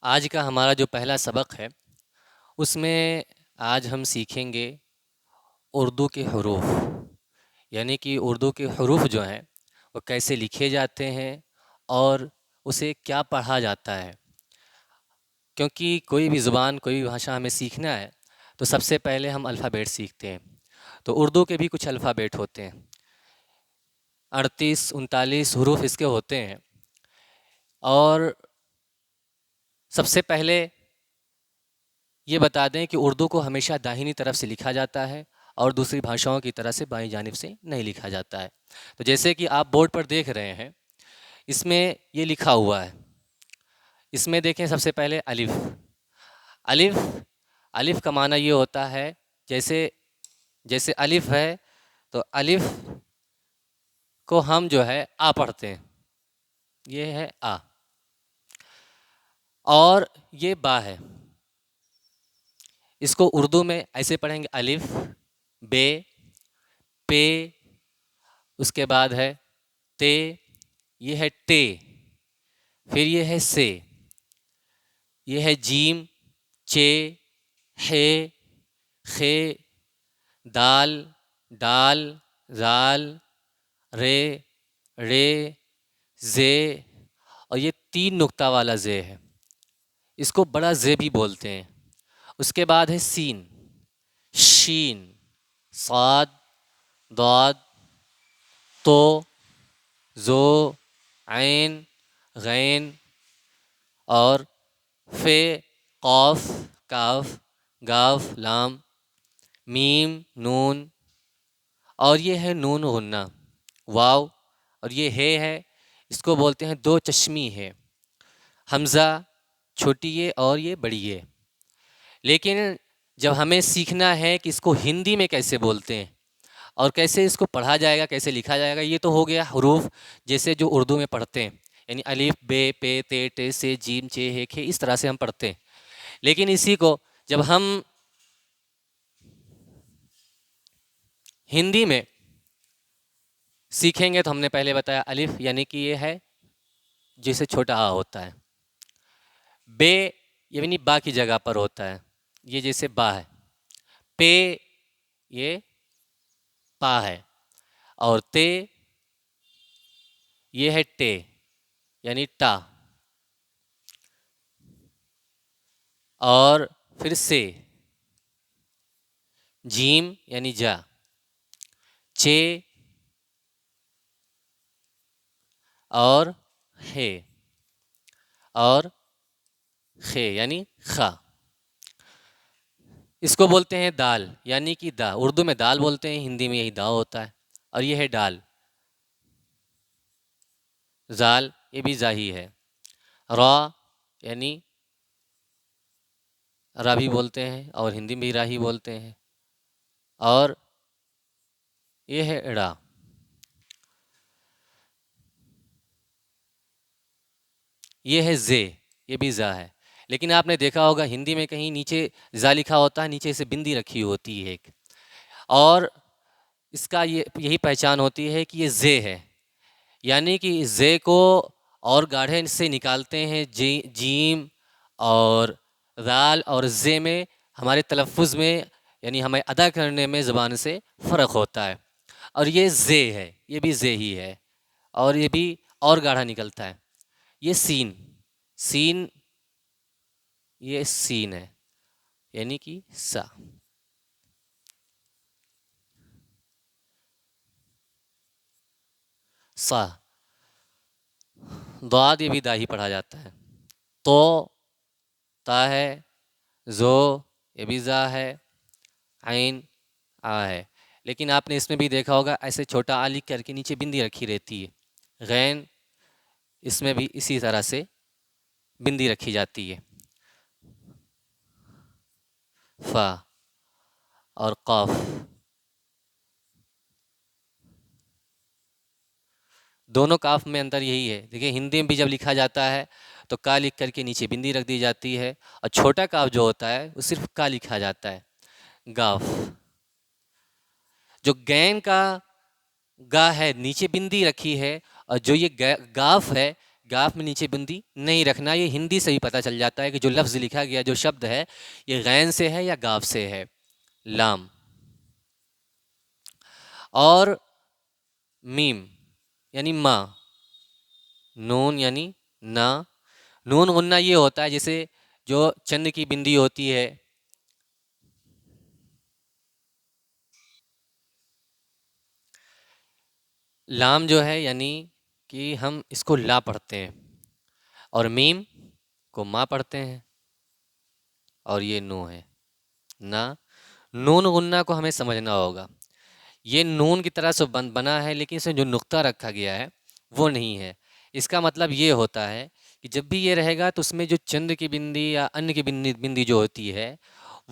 آج کا ہمارا جو پہلا سبق ہے اس میں آج ہم سیکھیں گے اردو کے حروف، یعنی کہ اردو کے حروف جو ہیں وہ کیسے لکھے جاتے ہیں اور اسے کیا پڑھا جاتا ہے۔ کیونکہ کوئی بھی زبان، کوئی بھی بھاشا ہمیں سیکھنا ہے تو سب سے پہلے ہم الفابیٹ سیکھتے ہیں۔ تو اردو کے بھی کچھ الفابیٹ ہوتے ہیں، 38 39 حروف اس کے ہوتے ہیں۔ اور سب سے پہلے یہ بتا دیں کہ اردو کو ہمیشہ داہنی طرف سے لکھا جاتا ہے اور دوسری بھاشاؤں کی طرح سے بائیں جانب سے نہیں لکھا جاتا ہے۔ تو جیسے کہ آپ بورڈ پر دیکھ رہے ہیں، اس میں یہ لکھا ہوا ہے۔ اس میں دیکھیں سب سے پہلے الف۔ الف الف کا معنی یہ ہوتا ہے جیسے الف ہے تو الف کو ہم جو ہے آ پڑھتے ہیں، یہ ہے آ۔ اور یہ با ہے، اس کو اردو میں ایسے پڑھیں گے الف بے پے، اس کے بعد ہے تے، یہ ہے ٹے، پھر یہ ہے سے، یہ ہے جیم چے ہے خے، دال ڈال زال رے رے زے، اور یہ 3 نقطہ والا زے ہے، اس کو بڑا زے بھی بولتے ہیں۔ اس کے بعد ہے سین، شین، صاد، ضاد، تو، زو، عین، غین، اور فے، قاف، کاف، گاف، لام، میم، نون، اور یہ ہے نون غنہ، واو، اور یہ ہے اس کو بولتے ہیں 2 چشمی ہے، حمزہ، چھوٹی یہ اور یہ بڑی یہ۔ لیکن جب ہمیں سیکھنا ہے کہ اس کو ہندی میں کیسے بولتے ہیں اور کیسے اس کو پڑھا جائے گا، کیسے لکھا جائے گا، یہ تو ہو گیا حروف جیسے جو اردو میں پڑھتے ہیں، یعنی الف بے پے تے ٹے سے جیم چے ہے کھے، اس طرح سے ہم پڑھتے ہیں۔ لیکن اسی کو جب ہم ہندی میں سیکھیں گے تو ہم نے پہلے بتایا الف یعنی کہ یہ ہے جسے چھوٹا آ ہوتا ہے، بے یعنی با کی جگہ پر ہوتا ہے، یہ جیسے با ہے، پے یہ پا ہے، اور تے یہ ہے ٹے یعنی ٹا، اور پھر سے جیم یعنی جا، چے اور ہے، اور خے یعنی خا۔ اس کو بولتے ہیں دال یعنی کہ دا، اردو میں دال بولتے ہیں، ہندی میں یہی دا ہوتا ہے، اور یہ ہے ڈال، زال یہ بھی زا ہی ہے، را یعنی را بھی بولتے ہیں اور ہندی میں بھی را ہی بولتے ہیں، اور یہ ہے اڑا۔ یہ ہے زے، یہ بھی زا ہے، لیکن آپ نے دیکھا ہوگا ہندی میں کہیں نیچے زا لکھا ہوتا ہے، نیچے سے بندی رکھی ہوتی ہے ایک، اور اس کا یہی پہچان ہوتی ہے کہ یہ زے ہے، یعنی کہ زے کو اور گاڑھے سے نکالتے ہیں، جیم اور دال اور زے میں ہمارے تلفظ میں یعنی ہمیں ادا کرنے میں زبان سے فرق ہوتا ہے، اور یہ زے ہے، یہ بھی زے ہی ہے، اور یہ بھی اور گاڑھا نکلتا ہے۔ یہ سین، سین یہ سین ہے یعنی کہ سا، سا، ضاد یہ بھی دا ہی پڑھا جاتا ہے، تو تا ہے، زو یہ بھی زا ہے، عین آ ہے، لیکن آپ نے اس میں بھی دیکھا ہوگا ایسے چھوٹا آ لکھ کر کے نیچے بندی رکھی رہتی ہے، غین اس میں بھی اسی طرح سے بندی رکھی جاتی ہے، فا اور قاف، دونوں کاف میں اندر یہی ہے۔ دیکھیں ہندی میں بھی جب لکھا جاتا ہے تو کا لکھ کر کے نیچے بندی رکھ دی جاتی ہے، اور چھوٹا کاف جو ہوتا ہے وہ صرف کا لکھا جاتا ہے، گاف۔ جو گین کا گا ہے نیچے بندی رکھی ہے، اور جو یہ گاف ہے، گاف میں نیچے بندی نہیں رکھنا. یہ ہندی سے ہی پتہ چل جاتا ہے کہ جو لفظ لکھا گیا، جو شبد ہے، یہ غین سے ہے یا گاف سے ہے. لام. اور میم یعنی ماں. نون یعنی نا. نون غنہ یہ ہوتا ہے جیسے جو چند کی بندی ہوتی ہے. لام جو ہے یعنی کہ ہم اس کو لا پڑھتے ہیں، اور میم کو ماں پڑھتے ہیں، اور یہ نو ہے نا. نون غنہ کو ہمیں سمجھنا ہوگا. یہ نون کی طرح سے بنا ہے، لیکن اس میں جو نقطہ رکھا گیا ہے وہ نہیں ہے. اس کا مطلب یہ ہوتا ہے کہ جب بھی یہ رہے گا تو اس میں جو چند کی بندی یا ان کی بندی جو ہوتی ہے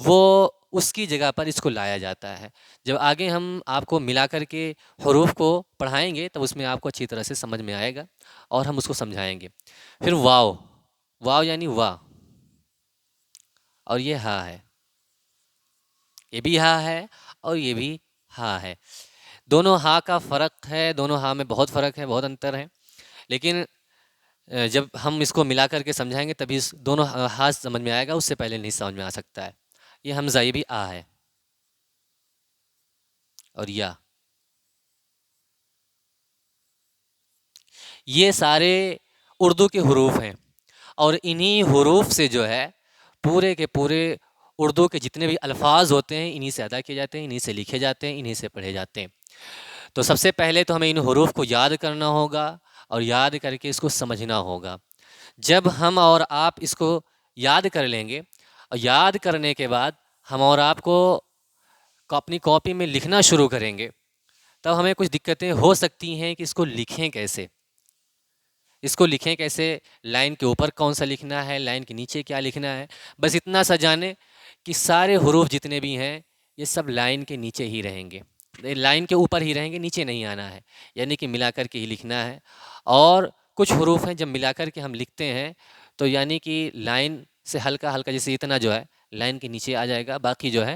وہ اس کی جگہ پر اس کو لایا جاتا ہے. جب آگے ہم آپ کو ملا کر کے حروف کو پڑھائیں گے تب اس میں آپ کو اچھی طرح سے سمجھ میں آئے گا اور ہم اس کو سمجھائیں گے. پھر واو. واو یعنی وا، اور یہ ہا ہے. یہ بھی ہا ہے اور یہ بھی ہا ہے. دونوں ہا کا فرق ہے، دونوں ہا میں بہت فرق ہے، بہت انتر ہے. لیکن جب ہم اس کو ملا کر کے سمجھائیں گے تبھی دونوں ہا سمجھ میں آئے گا، اس سے پہلے نہیں سمجھ میں آ سکتا ہے. یہ حمزہ، یہ بھی آ ہے، اور یا. یہ سارے اردو کے حروف ہیں، اور انہی حروف سے جو ہے پورے کے پورے اردو کے جتنے بھی الفاظ ہوتے ہیں انہی سے ادا کیے جاتے ہیں، انہی سے لکھے جاتے ہیں، انہی سے پڑھے جاتے ہیں. تو سب سے پہلے تو ہمیں ان حروف کو یاد کرنا ہوگا اور یاد کر کے اس کو سمجھنا ہوگا. جب ہم اور آپ اس کو یاد کر لیں گے، اور یاد کرنے کے بعد ہم اور آپ کو اپنی کاپی میں لکھنا شروع کریں گے، تب ہمیں کچھ دقتیں ہو سکتی ہیں کہ اس کو لکھیں کیسے. اس کو لکھیں کیسے، لائن کے اوپر کون سا لکھنا ہے، لائن کے نیچے کیا لکھنا ہے. بس اتنا سا جانیں کہ سارے حروف جتنے بھی ہیں یہ سب لائن کے نیچے ہی رہیں گے، لائن کے اوپر ہی رہیں گے، نیچے نہیں آنا ہے. یعنی کہ ملا کر کے ہی لکھنا ہے. اور کچھ حروف ہیں جب ملا کر کے ہم لکھتے ہیں تو یعنی کہ لائن سے ہلکا ہلکا، جیسے اتنا جو ہے لائن کے نیچے آ جائے گا، باقی جو ہے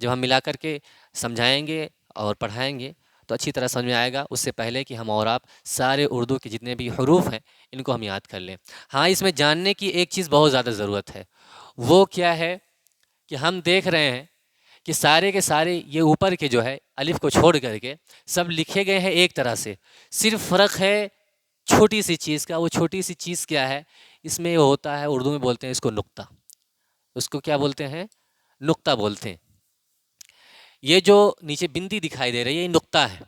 جب ہم ملا کر کے سمجھائیں گے اور پڑھائیں گے تو اچھی طرح سمجھ میں آئے گا، اس سے پہلے کہ ہم اور آپ سارے اردو کے جتنے بھی حروف ہیں ان کو ہم یاد کر لیں. ہاں، اس میں جاننے کی ایک چیز بہت زیادہ ضرورت ہے. وہ کیا ہے کہ ہم دیکھ رہے ہیں کہ سارے کے سارے یہ اوپر کے جو ہے الف کو چھوڑ کر کے سب لکھے گئے ہیں ایک طرح سے. صرف فرق ہے چھوٹی سی چیز کا. وہ چھوٹی سی چیز کیا ہے؟ اس میں یہ ہوتا ہے، اردو میں بولتے ہیں اس کو نقطہ. اس کو کیا بولتے ہیں؟ نقطہ بولتے ہیں. یہ جو نیچے بندی دکھائی دے رہی ہے یہ نقطہ ہے.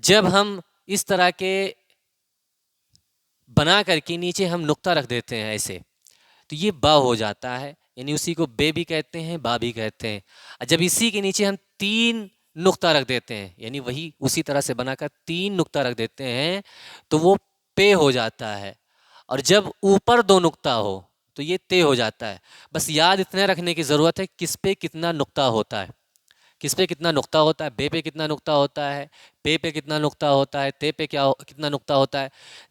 جب ہم اس طرح کے بنا کر کے نیچے ہم نقطہ رکھ دیتے ہیں ایسے، تو یہ با ہو جاتا ہے. یعنی اسی کو بے بھی کہتے ہیں، با بھی کہتے ہیں. جب اسی کے نیچے ہم 3 نقطہ رکھ دیتے ہیں، یعنی وہی اسی طرح سے بنا کر 3 نقطہ رکھ دیتے ہیں تو وہ پے ہو جاتا ہے. اور جب اوپر 2 نقطہ ہو تو یہ تے ہو جاتا ہے. بس یاد اتنا رکھنے کی ضرورت ہے کس پہ کتنا نقطہ ہوتا ہے. کس پہ کتنا نقطہ ہوتا ہے؟ بے پہ کتنا نقطہ ہوتا ہے، پے پہ کتنا نقطہ ہوتا ہے، تے پہ کتنا نقطہ ہوتا ہے.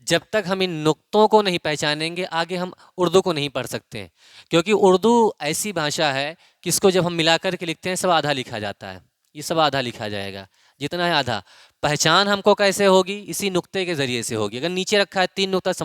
جب تک ہم ان نقطوں کو نہیں پہچانیں گے آگے ہم اردو کو نہیں پڑھ سکتے ہیں. کیونکہ اردو ایسی بھاشا ہے کہ اس کو جب ہم ملا کر کے لکھتے ہیں سب آدھا لکھا جاتا ہے. یہ سب آدھا لکھا جائے گا، جتنا ہے آدھا. پہچان ہم کو کیسے ہوگی؟ اسی نقطے کے ذریعے سے ہوگی. اگر نیچے رکھا ہے 3 نقطہ سمجھ